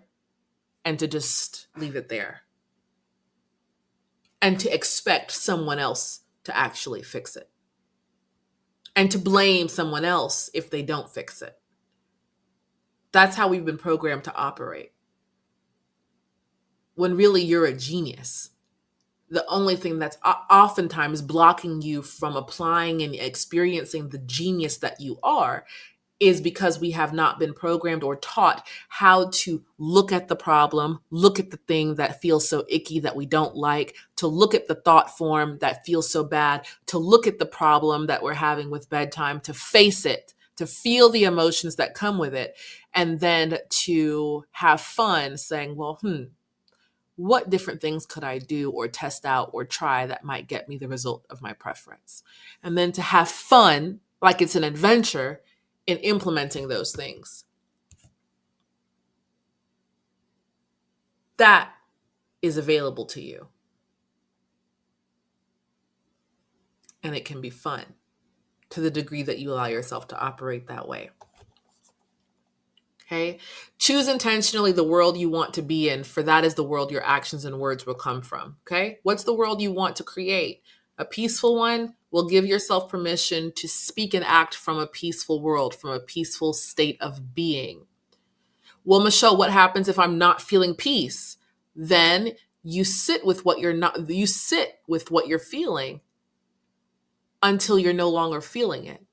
Speaker 1: and to just leave it there, and to expect someone else to actually fix it, and to blame someone else if they don't fix it. That's how we've been programmed to operate. When really you're a genius. The only thing that's oftentimes blocking you from applying and experiencing the genius that you are is because we have not been programmed or taught how to look at the problem, look at the thing that feels so icky that we don't like, to look at the thought form that feels so bad, to look at the problem that we're having with bedtime, to face it, to feel the emotions that come with it, and then to have fun saying, well, what different things could I do or test out or try that might get me the result of my preference? And then to have fun, like it's an adventure, in implementing those things. That is available to you. And it can be fun to the degree that you allow yourself to operate that way. Okay. Choose intentionally the world you want to be in, for that is the world your actions and words will come from. Okay. What's the world you want to create? A peaceful one? Will give yourself permission to speak and act from a peaceful world, from a peaceful state of being. Well, Michelle, what happens if I'm not feeling peace? Then you sit with what you sit with what you're feeling until you're no longer feeling it.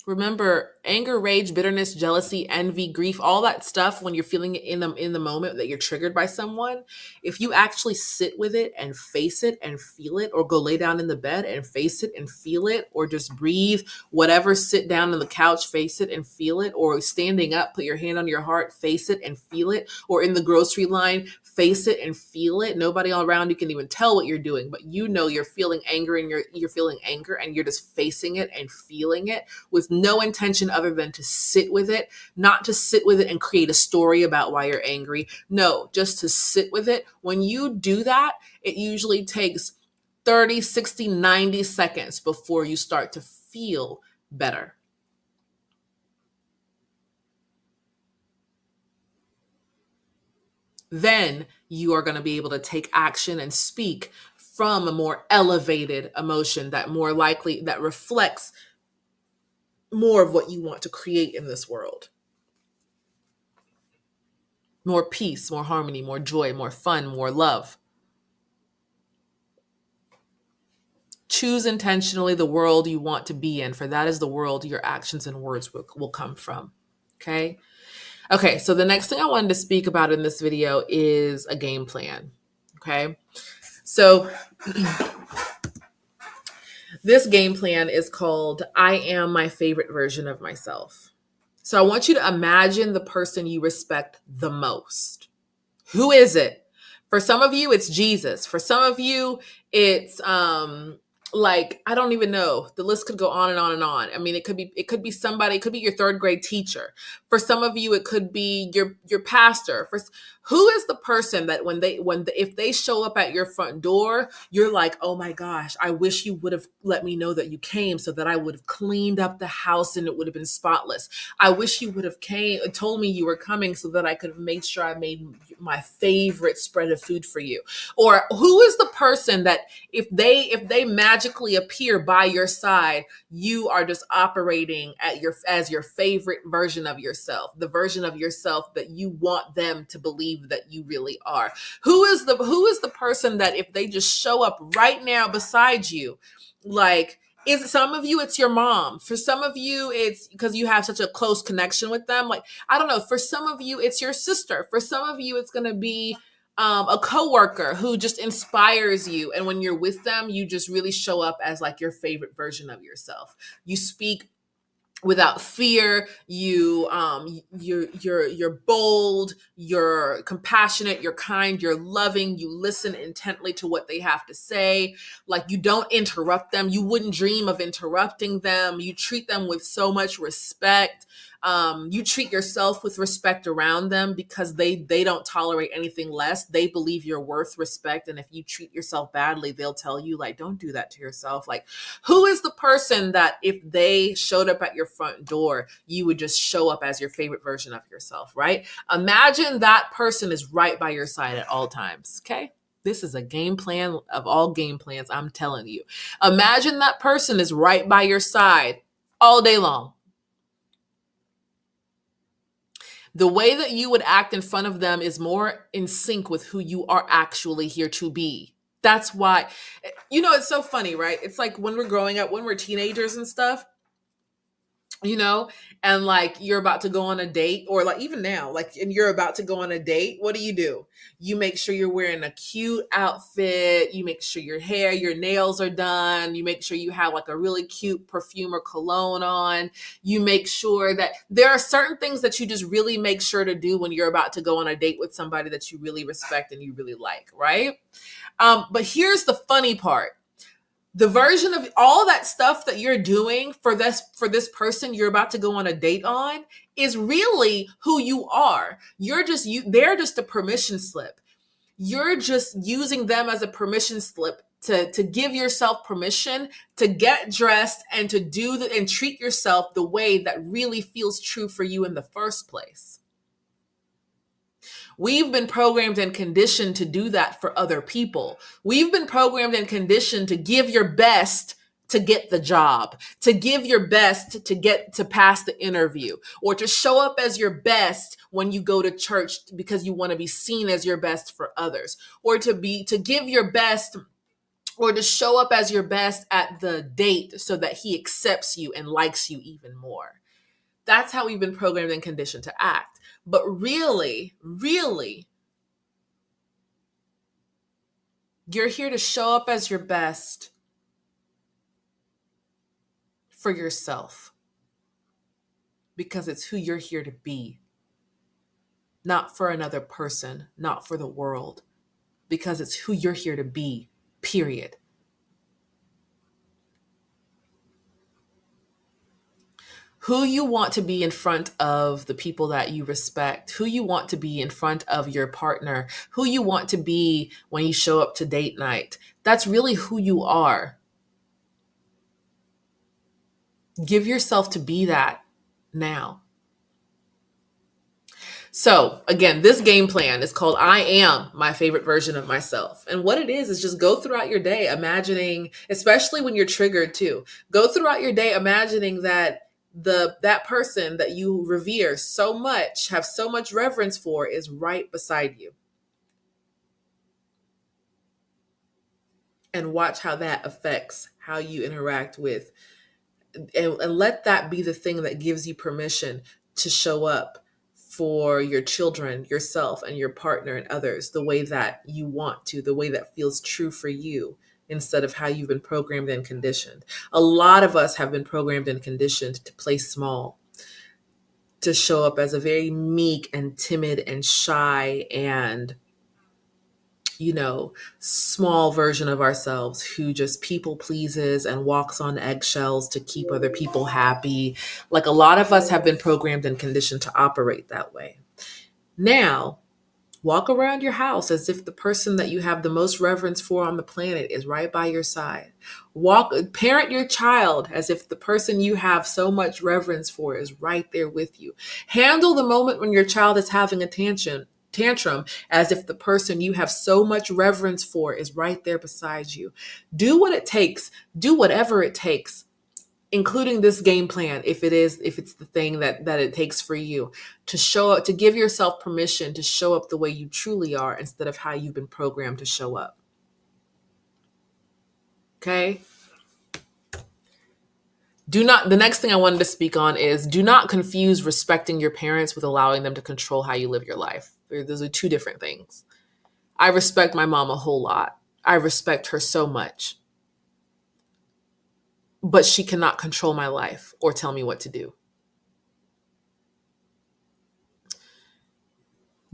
Speaker 1: Remember, anger, rage, bitterness, jealousy, envy, grief, all that stuff, when you're feeling it in the moment that you're triggered by someone, if you actually sit with it and face it and feel it, or go lay down in the bed and face it and feel it, or just breathe, whatever, sit down on the couch, face it and feel it, or standing up, put your hand on your heart, face it and feel it, or in the grocery line, face it and feel it. Nobody all around you can even tell what you're doing, but you know you're feeling anger, and you're feeling anger, and you're just facing it and feeling it with no intention other than to sit with it, not to sit with it and create a story about why you're angry. No, just to sit with it. When you do that, it usually takes 30, 60, 90 seconds before you start to feel better. Then you are going to be able to take action and speak from a more elevated emotion that reflects more of what you want to create in this world. More peace, more harmony, more joy, more fun, more love. Choose intentionally the world you want to be in, for that is the world your actions and words will come from. Okay? Okay, so the next thing I wanted to speak about in this video is a game plan. Okay? So this game plan is called I Am My Favorite Version of Myself. So I want you to imagine the person you respect the most. Who is it? For some of you, it's Jesus. For some of you, it's like, I don't even know. The list could go on and on and on. I mean, it could be somebody, it could be your third grade teacher. For some of you, it could be your pastor. Who is the person that if they show up at your front door, you're like, oh my gosh, I wish you would have let me know that you came so that I would have cleaned up the house and it would have been spotless. I wish you would have told me you were coming so that I could have made sure I made my favorite spread of food for you. Or who is the person that if they magically appear by your side, you are just operating as your favorite version of yourself, the version of yourself that you want them to believe that you really are. Who is the person that if they just show up right now beside you, like, some of you, it's your mom. For some of you, it's because you have such a close connection with them. Like, I don't know. For some of you, it's your sister. For some of you, it's going to be a coworker who just inspires you. And when you're with them, you just really show up as like your favorite version of yourself. You speak without fear. You're bold, you're compassionate, you're kind, you're loving, you listen intently to what they have to say. Like, you don't interrupt them. You wouldn't dream of interrupting them. You treat them with so much respect. You treat yourself with respect around them, because they don't tolerate anything less. They believe you're worth respect, and if you treat yourself badly, they'll tell you, like, don't do that to yourself. Like, who is the person that if they showed up at your front door, you would just show up as your favorite version of yourself, right? Imagine that person is right by your side at all times, okay? This is a game plan of all game plans, I'm telling you. Imagine that person is right by your side all day long. The way that you would act in front of them is more in sync with who you are actually here to be. That's why, it's so funny, right? It's like when we're growing up, when we're teenagers and stuff, and like you're about to go on a date, or like even now, like, and you're about to go on a date, what do? You make sure you're wearing a cute outfit, you make sure your nails are done, you make sure you have like a really cute perfume or cologne on, you make sure that there are certain things that you just really make sure to do when you're about to go on a date with somebody that you really respect and you really like, right? But here's the funny part. The version of all that stuff that you're doing for this person you're about to go on a date on is really who you are. They're just a permission slip. You're just using them as a permission slip to give yourself permission to get dressed and to and treat yourself the way that really feels true for you in the first place. We've been programmed and conditioned to do that for other people. We've been programmed and conditioned to give your best to get the job, to give your best to get to pass the interview, or to show up as your best when you go to church because you want to be seen as your best for others, or to give your best, or to show up as your best at the date so that he accepts you and likes you even more. That's how we've been programmed and conditioned to act. But really, really, you're here to show up as your best for yourself, because it's who you're here to be, not for another person, not for the world, because it's who you're here to be, period. Who you want to be in front of the people that you respect, who you want to be in front of your partner, who you want to be when you show up to date night. That's really who you are. Give yourself to be that now. So again, this game plan is called I Am My Favorite Version of Myself. And what it is just go throughout your day imagining, especially when you're triggered too, go throughout your day imagining that that person that you revere so much, have so much reverence for, is right beside you. And watch how that affects how you interact with, and let that be the thing that gives you permission to show up for your children, yourself, and your partner and others the way that you want to, the way that feels true for you, instead of how you've been programmed and conditioned. A lot of us have been programmed and conditioned to play small, to show up as a very meek and timid and shy and small version of ourselves who just people pleases and walks on eggshells to keep other people happy. Like, a lot of us have been programmed and conditioned to operate that way. Now, walk around your house as if the person that you have the most reverence for on the planet is right by your side. Parent your child as if the person you have so much reverence for is right there with you. Handle the moment when your child is having a tantrum as if the person you have so much reverence for is right there beside you. Do what it takes. Do whatever it takes, including this game plan, if it's the thing that it takes for you to show up, to give yourself permission to show up the way you truly are instead of how you've been programmed to show up. Okay? The next thing I wanted to speak on is, do not confuse respecting your parents with allowing them to control how you live your life. Those are two different things. I respect my mom a whole lot. I respect her so much. but she cannot control my life or tell me what to do.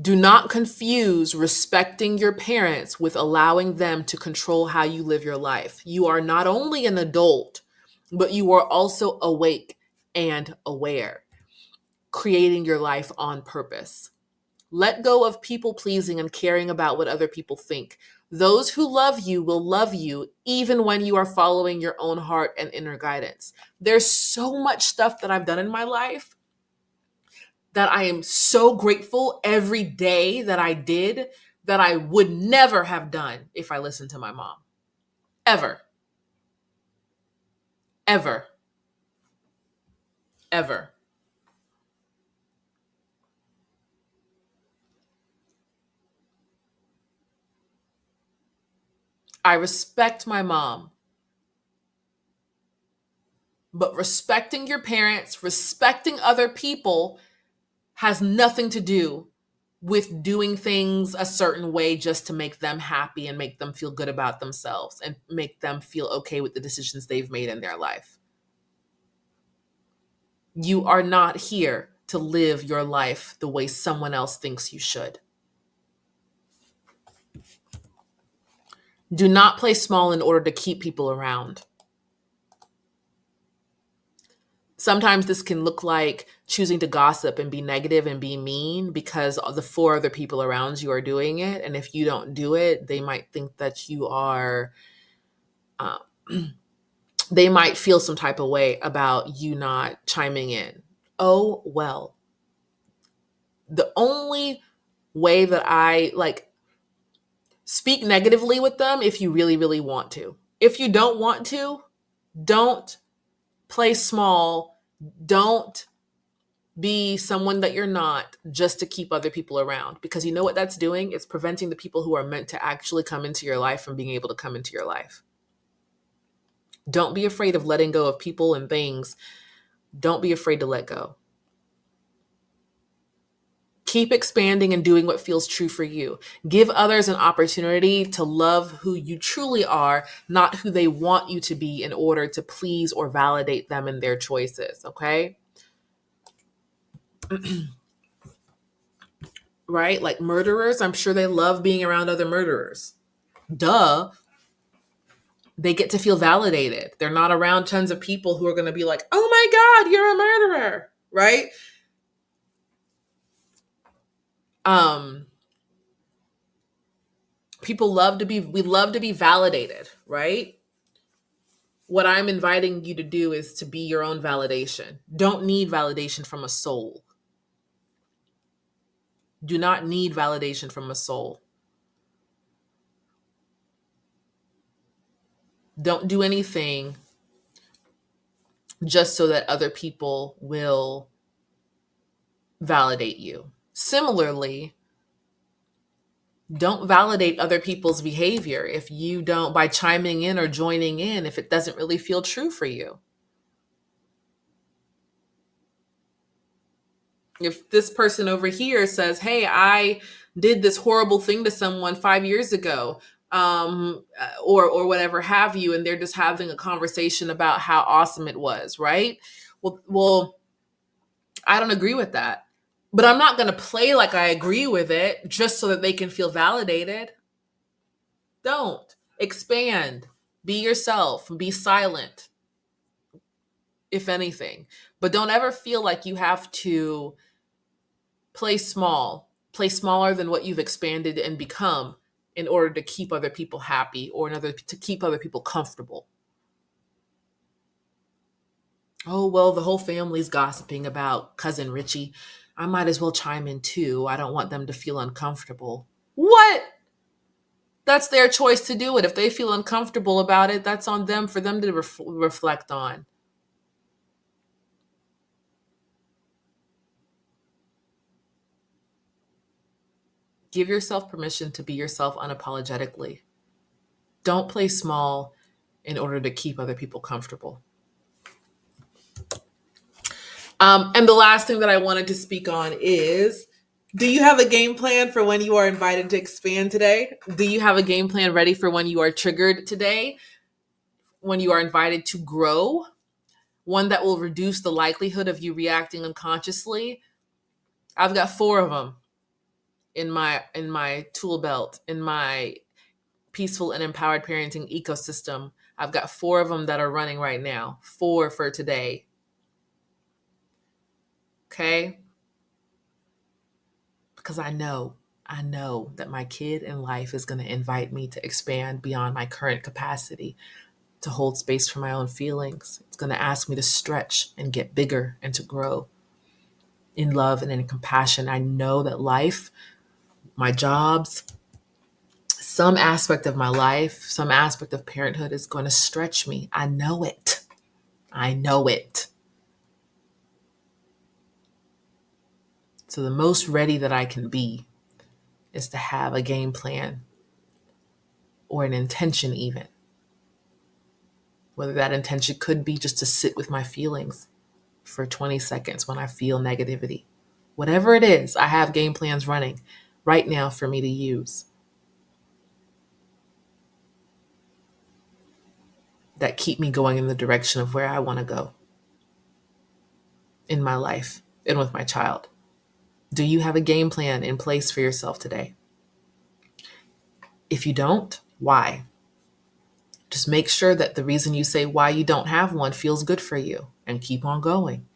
Speaker 1: Do not confuse respecting your parents with allowing them to control how you live your life. You are not only an adult, but you are also awake and aware, creating your life on purpose. Let go of people pleasing and caring about what other people think. Those who love you will love you even when you are following your own heart and inner guidance. There's so much stuff that I've done in my life that I am so grateful every day that I did that I would never have done if I listened to my mom. Ever. Ever. Ever. I respect my mom, but respecting your parents, respecting other people has nothing to do with doing things a certain way just to make them happy and make them feel good about themselves and make them feel okay with the decisions they've made in their life. You are not here to live your life the way someone else thinks you should. Do not play small in order to keep people around. Sometimes this can look like choosing to gossip and be negative and be mean because the four other people around you are doing it. And if you don't do it, they might think that you are, uh, they might feel some type of way about you not chiming in. Oh, well, the only way that I speak negatively with them if you really, really want to. If you don't want to, don't play small. Don't be someone that you're not just to keep other people around, because you know what that's doing? It's preventing the people who are meant to actually come into your life from being able to come into your life. Don't be afraid of letting go of people and things. Don't be afraid to let go. Keep expanding and doing what feels true for you. Give others an opportunity to love who you truly are, not who they want you to be in order to please or validate them in their choices, okay? Right? Like murderers, I'm sure they love being around other murderers. Duh. They get to feel validated. They're not around tons of people who are going to be like, oh my God, you're a murderer, right? Um, we love to be validated, right? What I'm inviting you to do is to be your own validation. Don't need validation from a soul. Do not need validation from a soul. Don't do anything just so that other people will validate you. Similarly, don't validate other people's behavior if you don't, by chiming in or joining in, if it doesn't really feel true for you. If this person over here says, hey, I did this horrible thing to someone 5 years ago, or whatever have you, and they're just having a conversation about how awesome it was, right? Well, I don't agree with that. But I'm not going to play like I agree with it just so that they can feel validated. Don't. Expand. Be yourself. Be silent, if anything. But don't ever feel like you have to play small, play smaller than what you've expanded and become in order to keep other people happy or to keep other people comfortable. Oh, well, the whole family's gossiping about cousin Richie. I might as well chime in too. I don't want them to feel uncomfortable. What? That's their choice to do it. If they feel uncomfortable about it, that's on them for them to reflect on. Give yourself permission to be yourself unapologetically. Don't play small in order to keep other people comfortable. And the last thing that I wanted to speak on is, do you have a game plan for when you are invited to expand today? Do you have a game plan ready for when you are triggered today? when you are invited to grow, one that will reduce the likelihood of you reacting unconsciously. I've got 4 of them in my tool belt, in my peaceful and empowered parenting ecosystem. I've got 4 of them that are running right now. 4 for today. Okay? Because I know that my kid in life is going to invite me to expand beyond my current capacity, to hold space for my own feelings. It's going to ask me to stretch and get bigger and to grow in love and in compassion. I know that life, my jobs, some aspect of my life, some aspect of parenthood is going to stretch me. I know it. I know it. So the most ready that I can be is to have a game plan or an intention, even. Whether that intention could be just to sit with my feelings for 20 seconds when I feel negativity. Whatever it is, I have game plans running right now for me to use that keep me going in the direction of where I want to go in my life and with my child. Do you have a game plan in place for yourself today? If you don't, why? Just make sure that the reason you say why you don't have one feels good for you and keep on going.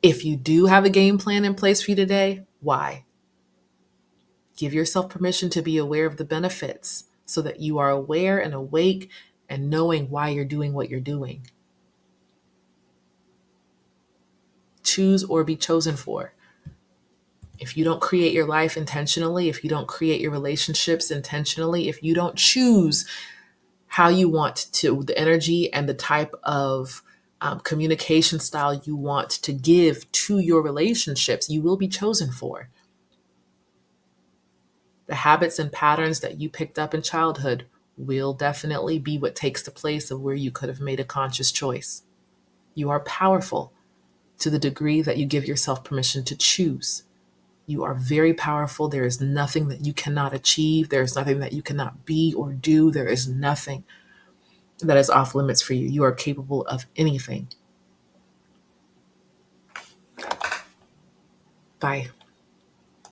Speaker 1: If you do have a game plan in place for you today, why? Give yourself permission to be aware of the benefits so that you are aware and awake and knowing why you're doing what you're doing. Choose or be chosen for. If you don't create your life intentionally, if you don't create your relationships intentionally, if you don't choose how you want to, the energy and the type of communication style you want to give to your relationships, you will be chosen for. The habits and patterns that you picked up in childhood will definitely be what takes the place of where you could have made a conscious choice. You are powerful to the degree that you give yourself permission to choose. You are very powerful. There is nothing that you cannot achieve. There is nothing that you cannot be or do. There is nothing that is off limits for you. You are capable of anything. Bye.